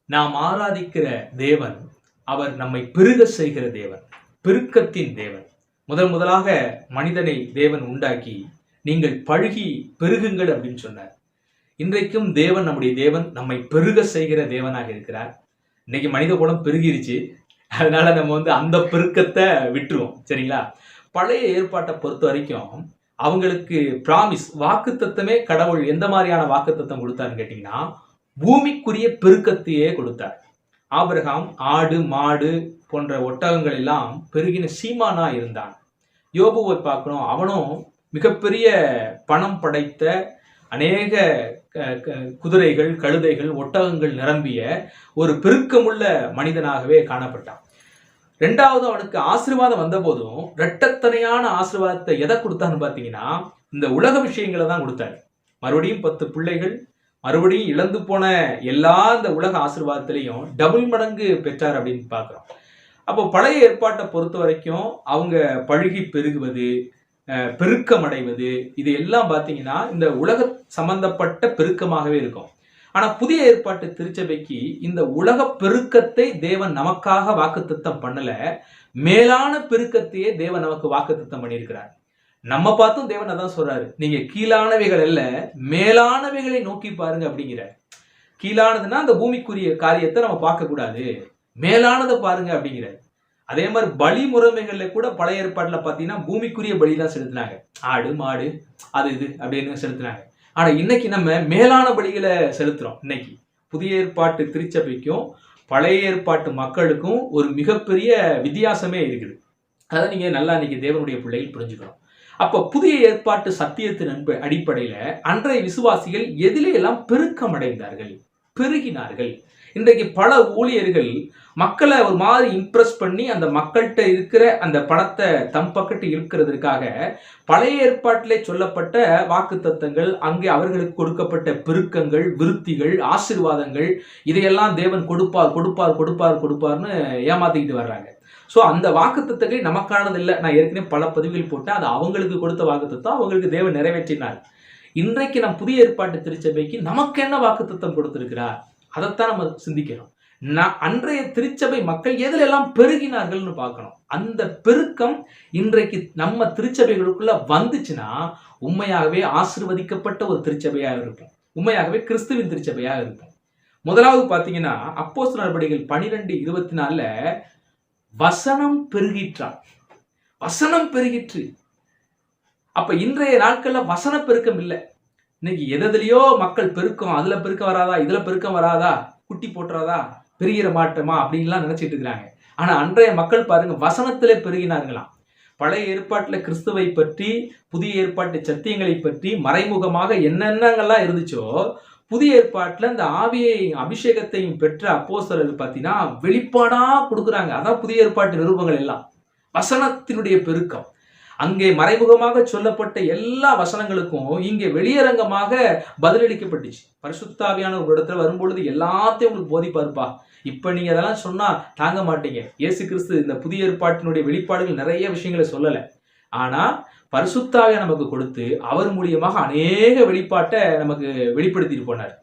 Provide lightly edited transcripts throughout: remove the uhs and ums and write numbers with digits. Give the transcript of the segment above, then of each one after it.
நாம் ஆராதிக்கிற தேவன் அவர் நம்மை பெருக செய்கிற தேவன், பெருக்கத்தின் தேவன். முதலாக மனிதனை தேவன் உண்டாக்கி நீங்கள் பழுகி பெருகுங்கள் அப்படின்னு சொன்னார். இன்றைக்கும் தேவன், நம்முடைய தேவன் நம்மை பெருக செய்கிற தேவனாக இருக்கிறார். இன்னைக்கு மனித குலம் பெருகிருச்சு, அதனால நம்ம அந்த பெருக்கத்தை விட்டுருவோம். சரிங்களா? பழைய ஏற்பாட்டை பொறுத்த வரைக்கும் அவங்களுக்கு பிராமிஸ், வாக்குத்தத்தமே கடவுள் எந்த மாதிரியான வாக்குத்தத்தம் கொடுத்தாருன்னு கேட்டீங்கன்னா, பூமிக்குரிய பெருக்கத்தையே கொடுத்தார். ஆபிரகாம் ஆடு மாடு போன்ற ஒட்டகங்கள் எல்லாம் பெருகின சீமானா இருந்தான். யோபுவை பார்க்கணும், அவனும் மிகப்பெரிய பணம் படைத்த அநேக குதிரைகள், கழுதைகள், ஒட்டகங்கள் நிரம்பிய ஒரு பெருக்கமுள்ள மனிதனாகவே காணப்பட்டான். ரெண்டாவது, அவனுக்கு ஆசீர்வாதம் வந்த போதும் இரட்டத்தனையான ஆசீர்வாதத்தை எதை கொடுத்தான்னு பார்த்தீங்கன்னா, இந்த உலக விஷயங்களை தான் கொடுத்தாரு. மறுபடியும் 10 பிள்ளைகள், மறுபடியும் இழந்து போன எல்லா இந்த உலக ஆசீர்வாதத்திலையும் டபுள் மடங்கு பெற்றார் அப்படின்னு பார்க்குறோம். அப்போ பழைய ஏற்பாட்டை பொறுத்த வரைக்கும் அவங்க பழுகி பெருகுவது, பெருக்கம் அடைவது, இது எல்லாம் பார்த்தீங்கன்னா இந்த உலக சம்பந்தப்பட்ட பெருக்கமாகவே இருக்கும். ஆனா புதிய ஏற்பாட்டு திருச்சபைக்கு இந்த உலக பெருக்கத்தை தேவன் நமக்காக வாக்குத்தத்தம் பண்ணல, மேலான பெருக்கத்தையே தேவன் நமக்கு வாக்குத்தத்தம் பண்ணியிருக்கிறார். நம்ம பார்த்தும் தேவன் அதான் சொல்றாரு, நீங்க கீழானவைகள் அல்ல மேலானவைகளை நோக்கி பாருங்க அப்படிங்கிறார். கீழானதுன்னா அந்த பூமிக்குரிய காரியத்தை நம்ம பார்க்க கூடாது, மேலானதை பாருங்க அப்படிங்கிறார். அதே மாதிரி பலி முறைமைகள்ல கூட பழைய ஏற்பாட்டுல பாத்தீங்கன்னா பூமிக்குரிய பலி தான் செலுத்தினாங்க. ஆடு மாடு அது இது அப்படின்னு செலுத்தினாங்க. ஆனா இன்னைக்கு நம்ம மேலான பலிகளை செலுத்துறோம். இன்னைக்கு புதிய ஏற்பாட்டு திருச்சபைக்கும் பழைய ஏற்பாட்டு மக்களுக்கும் ஒரு மிகப்பெரிய வித்தியாசமே இருக்குது. அதை நீங்க நல்லா இன்னைக்கு தேவனுடைய பிள்ளைகள் புரிஞ்சுக்கணும். அப்ப புதிய ஏற்பாட்டு சத்தியத்தின் அடிப்படையில அன்றைய விசுவாசிகள் எதிலே எல்லாம் பெருக்கம் அடைந்தார்கள், பெருகினார்கள். இன்றைக்கு பல ஊழியர்கள் மக்களை ஒரு மாதிரி இம்ப்ரெஸ் பண்ணி அந்த மக்கள்கிட்ட இருக்கிற அந்த பணத்தை தம் பக்கத்து இருக்கிறதுக்காக பழைய ஏற்பாட்டிலே சொல்லப்பட்ட வாக்குத்தத்தங்கள், அங்கே அவர்களுக்கு கொடுக்கப்பட்ட பெருக்கங்கள், விருத்திகள், ஆசீர்வாதங்கள், இதையெல்லாம் தேவன் கொடுப்பார் கொடுப்பார் கொடுப்பார் கொடுப்பார்னு ஏமாத்திக்கிட்டு வர்றாங்க. ஸோ அந்த வாக்குத்தத்தங்கள் நமக்கானது இல்லை. நான் ஏற்கனவே பல பதிவுகள் போட்டேன். அது அவங்களுக்கு கொடுத்த வாக்குத்தத்தம், அவங்களுக்கு தேவன் நிறைவேற்றினார். இன்றைக்கு நம் புதிய ஏற்பாட்டு திருச்சபைக்கு நமக்கு என்ன வாக்குத்தத்தம் கொடுத்திருக்கிறார், அதைத்தான் நம்ம சிந்திக்கணும். அன்றைய திருச்சபை மக்கள் எதில் எல்லாம் பெருகினார்கள்னு பார்க்கணும். அந்த பெருக்கம் இன்றைக்கு நம்ம திருச்சபைகளுக்குள்ள வந்துச்சுன்னா உண்மையாகவே ஆசீர்வதிக்கப்பட்ட ஒரு திருச்சபையாக இருக்கும், உண்மையாகவே கிறிஸ்துவின் திருச்சபையாக இருக்கும். முதலாவது பார்த்தீங்கன்னா அப்போஸ்தலர் நடபடிகள் 12:24 வசனம் பெருகிற்றான். வசனம் பெருகிற்று. அப்ப இன்றைய நாட்கள்ல வசன பெருக்கம் இல்லை. இன்னைக்கு எதுலயோ மக்கள் பெருக்கம், அதுல பெருக்கம் வராதா, இதுல பெருக்கம் வராதா, குட்டி போட்டுறாதா, பெருகிற மாட்டோமா அப்படின்லாம் நினைச்சிட்டு இருக்கிறாங்க. ஆனா அன்றைய மக்கள் பாருங்க, வசனத்திலே பெருகினார்களாம். பழைய ஏற்பாட்டுல கிறிஸ்துவை பற்றி, புதிய ஏற்பாட்டு சத்தியங்களை பற்றி மறைமுகமாக என்னென்னங்கள்லாம் இருந்துச்சோ, புதிய ஏற்பாட்டுல இந்த ஆவியை அபிஷேகத்தையும் பெற்ற அப்போஸ்தலர்கள் பார்த்தீங்கன்னா வெளிப்பாடா கொடுக்குறாங்க. அதான் புதிய ஏற்பாட்டு நிருபங்கள் எல்லாம் வசனத்தினுடைய பெருக்கம். அங்கே மறைமுகமாக சொல்லப்பட்ட எல்லா வசனங்களுக்கும் இங்கே வெளியரங்கமாக பதிலளிக்கப்பட்டுச்சு. பரிசுத்த ஆவியானவர் ஒரு இடத்துல வரும்பொழுது எல்லாத்தையும் உங்களுக்கு போதிப்பாருப்பா, இப்ப நீங்க அதெல்லாம் சொன்னா தாங்க மாட்டீங்க. இயேசு கிறிஸ்து இந்த புதிய ஏற்பாட்டினுடைய வெளிப்பாடுகள் நிறைய விஷயங்களை சொல்லல, ஆனா பரிசுத்த ஆவியை நமக்கு கொடுத்து அவர் மூலியமாக அநேக வெளிப்பாட்டை நமக்கு வெளிப்படுத்திட்டு போனார்.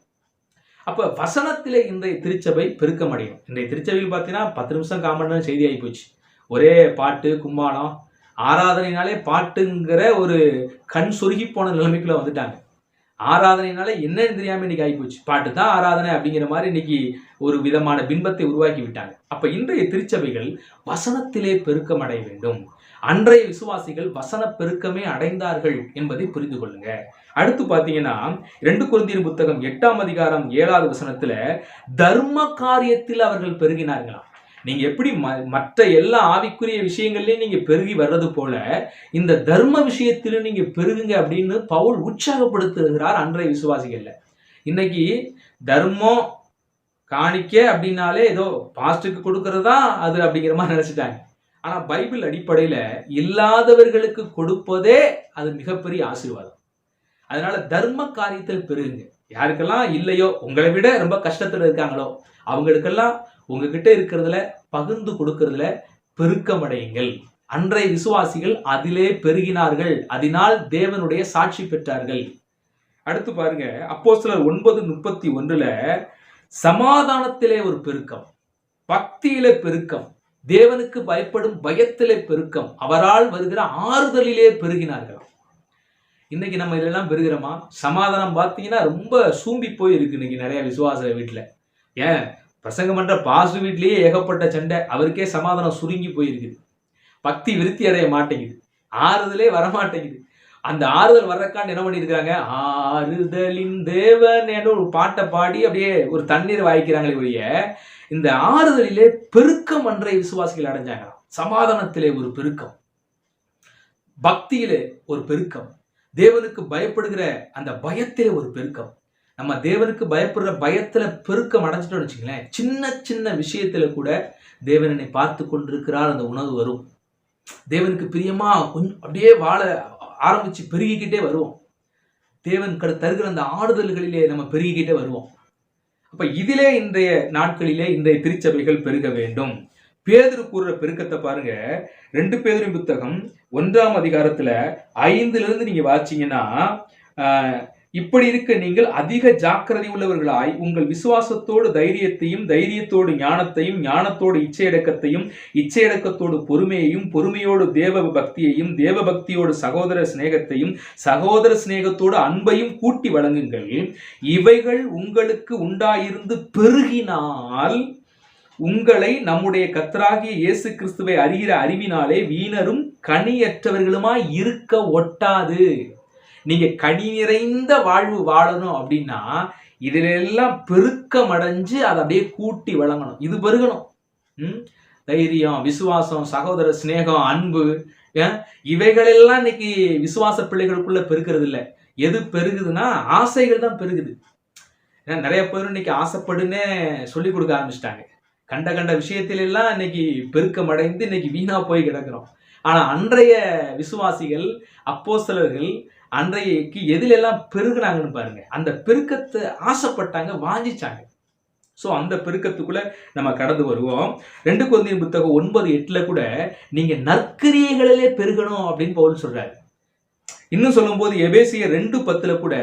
அப்ப வசனத்திலே இன்றைய திருச்சபை பெருக்கம் அடையும். இன்றைய திருச்சபையில் பார்த்தீங்கன்னா 10 நிமிஷம் காமன் செய்தி ஆகி போச்சு. ஒரே பாட்டு கும்மாளம், ஆராதனைனாலே பாட்டுங்கிற ஒரு கண் சொருகி போன நிலைமைக்குள்ள வந்துட்டாங்க. ஆராதனைனாலே என்னன்னு தெரியாம இன்னைக்கு ஆகிப்போச்சு. பாட்டு தான் ஆராதனை அப்படிங்கிற மாதிரி இன்னைக்கு ஒரு விதமான பின்பத்தை உருவாக்கி விட்டாங்க. அப்ப இன்றைய திருச்சபைகள் வசனத்திலே பெருக்கம் அடைய வேண்டும். அன்றைய விசுவாசிகள் வசன பெருக்கமே அடைந்தார்கள் என்பதை புரிந்து கொள்ளுங்க. அடுத்து பாத்தீங்கன்னா 2 கொரிந்தியர் புத்தகம் 8ஆம் அதிகாரம் 7வது வசனத்துல தர்ம காரியத்தில் அவர்கள் பெருகினார்களாம். நீங்க எப்படி மற்ற எல்லா ஆவிக்குரிய விஷயங்கள்லயும் நீங்க பெருகி வர்றது போல இந்த தர்ம விஷயத்திலும் நீங்க பெருகுங்க அப்படின்னு பவுல் உற்சாகப்படுத்துகிறார் அன்றைய விசுவாசிகள்ல. இன்னைக்கு தர்மம் காணிக்க அப்படின்னாலே ஏதோ பாஸ்டுக்கு கொடுக்கறதா அது அப்படிங்கிற மாதிரி நினைச்சிட்டாங்க. ஆனா பைபிள் அடிப்படையில இல்லாதவர்களுக்கு கொடுப்பதே அது மிகப்பெரிய ஆசீர்வாதம். அதனால தர்ம காரியத்தில் பெருகுங்க. யாருக்கெல்லாம் இல்லையோ, உங்களை விட ரொம்ப கஷ்டத்துல இருக்காங்களோ, அவங்களுக்கெல்லாம் உங்ககிட்ட இருக்கிறதுல பகிர்ந்து கொடுக்கறதுல பெருக்கமடையுங்கள். அன்றைய விசுவாசிகள் அதிலே பெருகினார்கள், அதனால் தேவனுடைய சாட்சி பெற்றார்கள். அடுத்து பாருங்க அப்போஸ்தலர் 9:31 சமாதானத்திலே ஒரு பெருக்கம், பக்தியிலே பெருக்கம், தேவனுக்கு பயப்படும் பயத்திலே பெருக்கம், அவரால் வருகிற ஆறுதலிலே பெருகினார்கள். இன்னைக்கு நம்ம இதெல்லாம் பெருகிறோமா? சமாதானம் பார்த்தீங்கன்னா ரொம்ப சூம்பி போய் இருக்கு இன்னைக்கு நிறைய விசுவாச வீட்டுல. ஏன் பிரசங்கம் பண்ற பாசு வீட்லயே ஏகப்பட்ட சண்டை, அவருக்கே சமாதானம் சுருங்கி போயிருக்குது. பக்தி விருத்தி அடைய மாட்டேங்குது, ஆறுதலே வரமாட்டேங்குது. அந்த ஆறுதல் வர்றக்காண்டு என்ன பண்ணிருக்காங்க, ஆறுதலின் தேவன் என்ற ஒரு பாட்டை பாடி அப்படியே ஒரு தண்ணீர் வாய்க்கிறாங்களே ஒழிய, இந்த ஆறுதலிலே பெருக்கம் அன்றைய விசுவாசிகள் அடைஞ்சாங்க. சமாதானத்திலே ஒரு பெருக்கம், பக்தியிலே ஒரு பெருக்கம், தேவனுக்கு பயப்படுகிற அந்த பயத்திலே ஒரு பெருக்கம். நம்ம தேவனுக்கு பயப்படுற பயத்துல பெருக்கம் அடைஞ்சிட்டோம்னு வச்சுங்களேன், சின்ன சின்ன விஷயத்துல கூட தேவனை பார்த்து கொண்டிருக்கிறார் அந்த உணர்வு வரும். தேவனுக்கு பிரியமா கொஞ்சம் அப்படியே வாழ ஆரம்பிச்சு பெருகிக்கிட்டே வருவோம். தேவன் தருகிற அந்த ஆறுதல்களிலே நம்ம பெருகிக்கிட்டே வருவோம். அப்ப இதிலே இன்றைய நாட்களிலே இன்றைய திருச்சபைகள் பெருக வேண்டும். பேதுரு கூறுற பெருக்கத்தை பாருங்க. 2 பேதுரு புத்தகம் 1ஆம் அதிகாரத்துல 5 நீங்க வாசிச்சீங்கன்னா, இப்படி இருக்க நீங்கள் அதிக ஜாக்கிரதை உள்ளவர்களாய் உங்கள் விசுவாசத்தோடு தைரியத்தையும், தைரியத்தோடு ஞானத்தையும், ஞானத்தோடு இச்சையடக்கத்தையும், இச்சையடக்கத்தோடு பொறுமையையும், பொறுமையோடு தேவ பக்தியையும், தேவ பக்தியோடு சகோதர சிநேகத்தையும், சகோதர சிநேகத்தோடு அன்பையும் கூட்டி வழங்குங்கள். இவைகள் உங்களுக்கு உண்டாயிருந்து பெருகினால் உங்களை நம்முடைய கர்த்தராகிய இயேசு கிறிஸ்துவை அறிகிற அறிவினாலே வீணரும் கனியற்றவர்களுமாய் இருக்க ஒட்டாது. நீங்க கனி நிறைந்த வாழ்வு வாழணும் அப்படின்னா இதுல எல்லாம் பெருக்கம் அடைஞ்சு அதை அப்படியே கூட்டி வழங்கணும். இது பெருகணும். தைரியம், விசுவாசம், சகோதர சிநேகம், அன்பு, இவைகளெல்லாம் இன்னைக்கு விசுவாச பிள்ளைகளுக்குள்ள பெருக்கிறது இல்லை. எது பெருகுதுன்னா ஆசைகள் தான் பெருகுது. ஏன்னா நிறைய பேர் இன்னைக்கு ஆசைப்படுன்னு சொல்லி கொடுக்க ஆரம்பிச்சிட்டாங்க. கண்ட கண்ட விஷயத்திலெல்லாம் இன்னைக்கு பெருக்கம் அடைந்து இன்னைக்கு வீணா போய் கிடக்கிறோம். ஆனா அன்றைய விசுவாசிகள், அப்போஸ்தலர்கள் அன்றைக்கு எதிலெல்லாம் பெருகுனாங்கன்னு பாருங்க. அந்த பெருக்கத்தை ஆசைப்பட்டாங்க, வாஞ்சிச்சாங்க. ஸோ அந்த பெருக்கத்துக்குள்ள நம்ம கடந்து வருவோம். 2 கொரிந்தியர் புத்தகம் 9:8 கூட நீங்க நற்கிரியைகளிலே பெருகணும் அப்படின்னு பவுல் சொல்றாரு. இன்னும் சொல்லும் போது எபேசியர் 2:10 கூட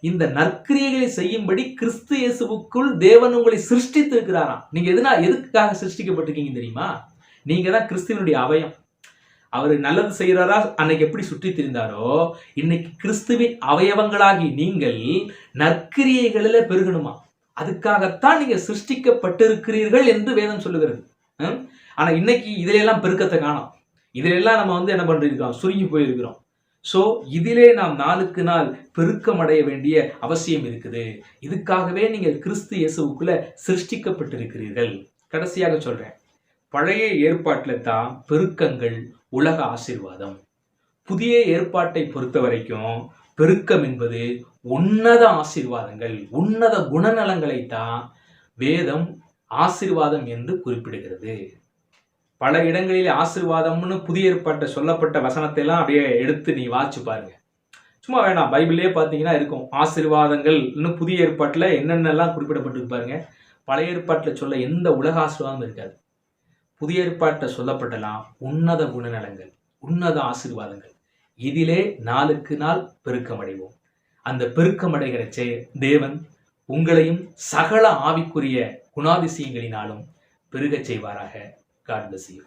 இந்த நற்கிரியைகளை செய்யும்படி கிறிஸ்து இயேசுவுக்குள் தேவன் உங்களை சிருஷ்டித்து இருக்கிறாராம். நீங்க எதுக்காக சிருஷ்டிக்கப்பட்டிருக்கீங்க தெரியுமா? நீங்க தான் கிறிஸ்துவனுடைய அவயம். அவர் நல்லது செய்யறாரா அன்னைக்கு எப்படி சுற்றி திரிந்தாரோ, இன்னைக்கு கிறிஸ்துவின் அவயவங்களாகி நீங்கள் நற்கிரியைகளில பெருகணுமா. அதுக்காகத்தான் நீங்க சிருஷ்டிக்கப்பட்டிருக்கிறீர்கள் என்று வேதம் சொல்லுகிறது. ஆனா இன்னைக்கு இதுல எல்லாம் பெருக்கத்தை காணோம். இதுல எல்லாம் நம்ம என்ன பண்ணிருக்கிறோம், சுருங்கி போயிருக்கிறோம். ஸோ இதிலே நாம் நாளுக்கு நாள் பெருக்கம் அடைய வேண்டிய அவசியம் இருக்குது. இதுக்காகவே நீங்கள் கிறிஸ்து இயேசுவுக்குள்ள சிருஷ்டிக்கப்பட்டிருக்கிறீர்கள். கடைசியாக சொல்றேன், பழைய ஏற்பாட்டில் தான் பெருக்கங்கள் உலக ஆசீர்வாதம். புதிய ஏற்பாட்டை பொறுத்த வரைக்கும் பெருக்கம் என்பது உன்னத ஆசீர்வாதங்கள், உன்னத குணநலங்களை தான் வேதம் ஆசீர்வாதம் என்று குறிப்பிடுகிறது. பல இடங்களில் ஆசீர்வாதம்னு புதிய ஏற்பாட்டை சொல்லப்பட்ட வசனத்தை எல்லாம் அப்படியே எடுத்து நீ வாசிச்சு பாருங்க. சும்மா வேணாம், பைபிள்லேயே பார்த்தீங்கன்னா இருக்கும் ஆசீர்வாதங்கள். இன்னும் புதிய ஏற்பாட்டில் என்னென்னலாம் குறிப்பிடப்பட்டு பாருங்க. பழைய ஏற்பாட்டில் சொல்ல எந்த உலக ஆசீர்வாதமும் இருக்காது. புதிய ஏற்பாட்டில் சொல்லப்பட்டலாம் உன்னத குணநலங்கள், உன்னத ஆசீர்வாதங்கள். இதிலே நாளுக்கு நாள் பெருக்கமடைவோம். அந்த பெருக்கமடைகிறச்சே தேவன் உங்களையும் சகல ஆவிக்குரிய குணாதிசயங்களினாலும் பெருகச் செய்வாராக. God bless you.